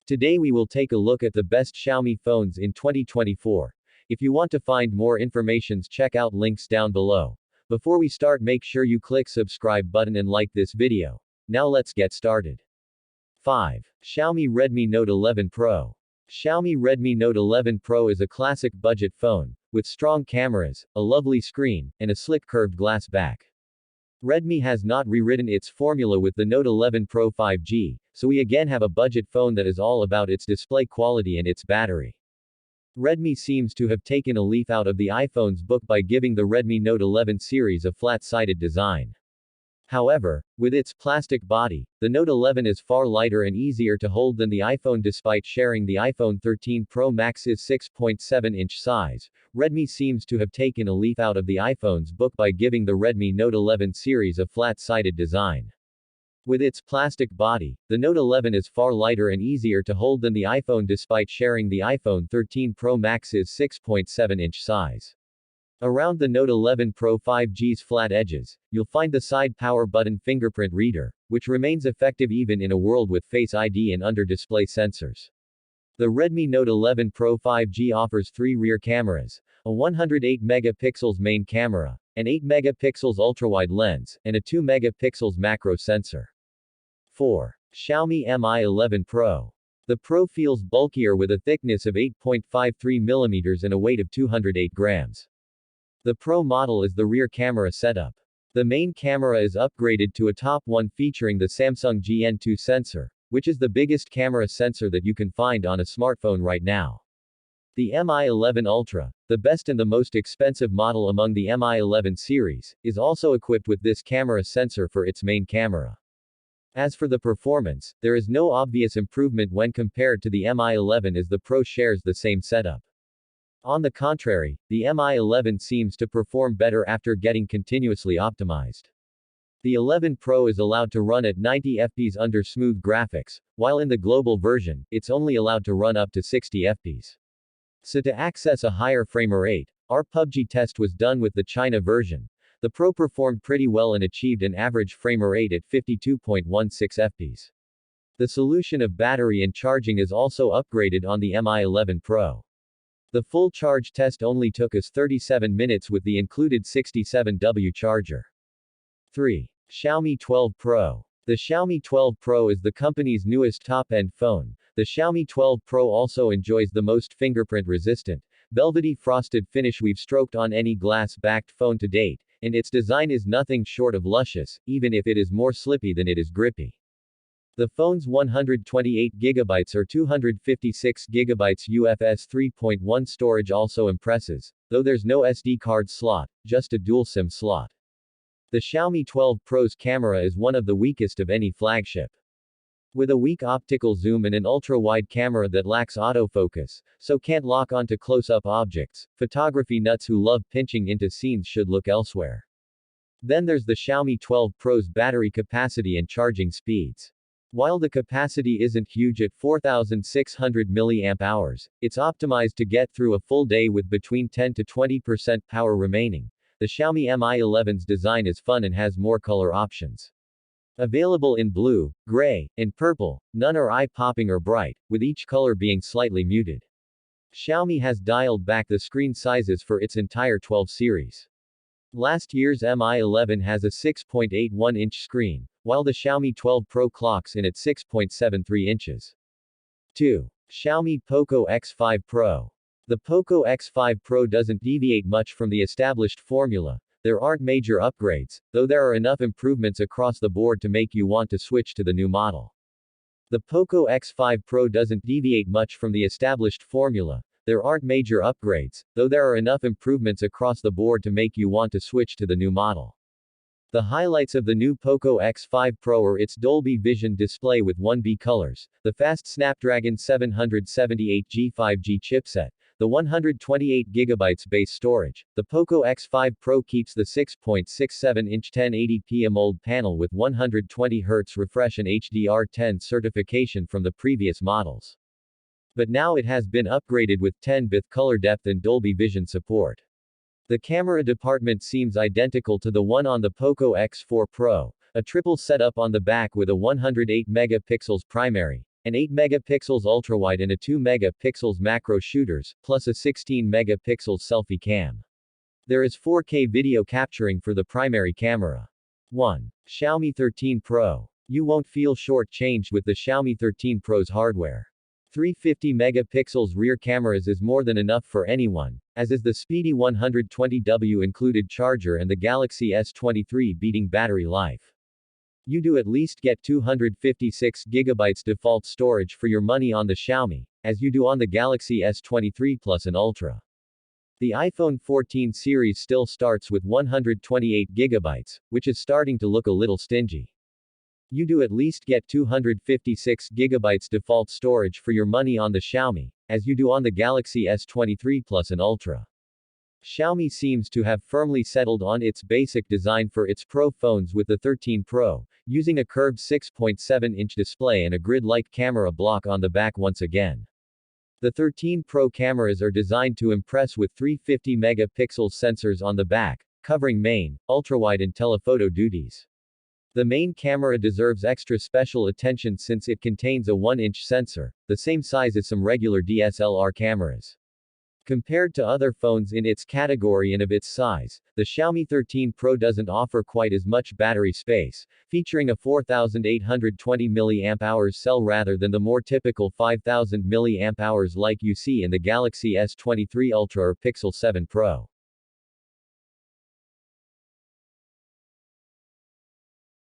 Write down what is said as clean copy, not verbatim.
Today we will take a look at the best Xiaomi phones in 2024. If you want to find more information, check out links down below. Before we start, make sure you click subscribe button and like this video. Now let's get started. 5. Xiaomi Redmi Note 11 Pro. Xiaomi Redmi Note 11 Pro is a classic budget phone, with strong cameras, a lovely screen, and a slick curved glass back. Redmi has not rewritten its formula with the Note 11 Pro 5G, so we again have a budget phone that is all about its display quality and its battery. Redmi seems to have taken a leaf out of the iPhone's book by giving the Redmi Note 11 series a flat-sided design. However, with its plastic body, the Note 11 is far lighter and easier to hold than the iPhone. Despite sharing the iPhone 13 Pro Max's 6.7-inch size, Redmi seems to have taken a leaf out of the iPhone's book by giving the Redmi Note 11 series a flat-sided design. With its plastic body, the Note 11 is far lighter and easier to hold than the iPhone despite sharing the iPhone 13 Pro Max's 6.7-inch size. Around the Note 11 Pro 5G's flat edges, you'll find the side power button fingerprint reader, which remains effective even in a world with Face ID and under-display sensors. The Redmi Note 11 Pro 5G offers 3 rear cameras, a 108 megapixels main camera, an 8 megapixels ultrawide lens, and a 2 megapixels macro sensor. 4. Xiaomi Mi 11 Pro. The Pro feels bulkier with a thickness of 8.53 mm and a weight of 208 grams. The Pro model is the rear camera setup. The main camera is upgraded to a top one featuring the Samsung GN2 sensor, which is the biggest camera sensor that you can find on a smartphone right now. The Mi 11 Ultra, the best and the most expensive model among the Mi 11 series, is also equipped with this camera sensor for its main camera. As for the performance, there is no obvious improvement when compared to the Mi 11 as the Pro shares the same setup. On the contrary, the Mi 11 seems to perform better after getting continuously optimized. The 11 Pro is allowed to run at 90 fps under smooth graphics, while in the global version, it's only allowed to run up to 60 fps. So to access a higher frame rate, our PUBG test was done with the China version. The Pro performed pretty well and achieved an average frame rate at 52.16 fps. The solution of battery and charging is also upgraded on the Mi 11 Pro. The full charge test only took us 37 minutes with the included 67W charger. 3. Xiaomi 12 Pro. The Xiaomi 12 Pro is the company's newest top-end phone. The Xiaomi 12 Pro also enjoys the most fingerprint-resistant, velvety frosted finish we've stroked on any glass-backed phone to date, and its design is nothing short of luscious, even if it is more slippy than it is grippy. The phone's 128GB or 256GB UFS 3.1 storage also impresses, though there's no SD card slot, just a dual SIM slot. The Xiaomi 12 Pro's camera is one of the weakest of any flagship. With a weak optical zoom and an ultra-wide camera that lacks autofocus, so can't lock onto close-up objects, photography nuts who love pinching into scenes should look elsewhere. Then there's the Xiaomi 12 Pro's battery capacity and charging speeds. While the capacity isn't huge at 4,600 mAh, it's optimized to get through a full day with between 10 to 20% power remaining. The Xiaomi Mi 11's design is fun and has more color options. Available in blue, gray, and purple, none are eye-popping or bright, with each color being slightly muted. Xiaomi has dialed back the screen sizes for its entire 12 series. Last year's Mi 11 has a 6.81-inch screen, while the Xiaomi 12 Pro clocks in at 6.73 inches. 2. Xiaomi Poco X5 Pro. The Poco X5 Pro doesn't deviate much from the established formula. There aren't major upgrades, though there are enough improvements across the board to make you want to switch to the new model. The Poco X5 Pro doesn't deviate much from the established formula. There aren't major upgrades, though there are enough improvements across the board to make you want to switch to the new model. The highlights of the new Poco X5 Pro are its Dolby Vision display with 1B colors, the fast Snapdragon 778G 5G chipset, the 128GB base storage. The Poco X5 Pro keeps the 6.67-inch 1080p AMOLED panel with 120Hz refresh and HDR10 certification from the previous models. But now it has been upgraded with 10-bit color depth and Dolby Vision support. The camera department seems identical to the one on the Poco X4 Pro, a triple setup on the back with a 108 megapixels primary, an 8 megapixels ultrawide and a 2 megapixels macro shooters, plus a 16 megapixels selfie cam. There is 4K video capturing for the primary camera. 1. Xiaomi 13 Pro. You won't feel short-changed with the Xiaomi 13 Pro's hardware. 350 megapixels rear cameras is more than enough for anyone, as is the speedy 120W included charger and the Galaxy S23 beating battery life. You do at least get 256GB default storage for your money on the Xiaomi, as you do on the Galaxy S23 Plus and Ultra. The iPhone 14 series still starts with 128GB, which is starting to look a little stingy. You do at least get 256GB default storage for your money on the Xiaomi, as you do on the Galaxy S23 Plus and Ultra. Xiaomi seems to have firmly settled on its basic design for its Pro phones with the 13 Pro, using a curved 6.7-inch display and a grid-like camera block on the back once again. The 13 Pro cameras are designed to impress with 350 megapixel sensors on the back, covering main, ultrawide and telephoto duties. The main camera deserves extra special attention since it contains a 1-inch sensor, the same size as some regular DSLR cameras. Compared to other phones in its category and of its size, the Xiaomi 13 Pro doesn't offer quite as much battery space, featuring a 4820 mAh cell rather than the more typical 5000 mAh like you see in the Galaxy S23 Ultra or Pixel 7 Pro.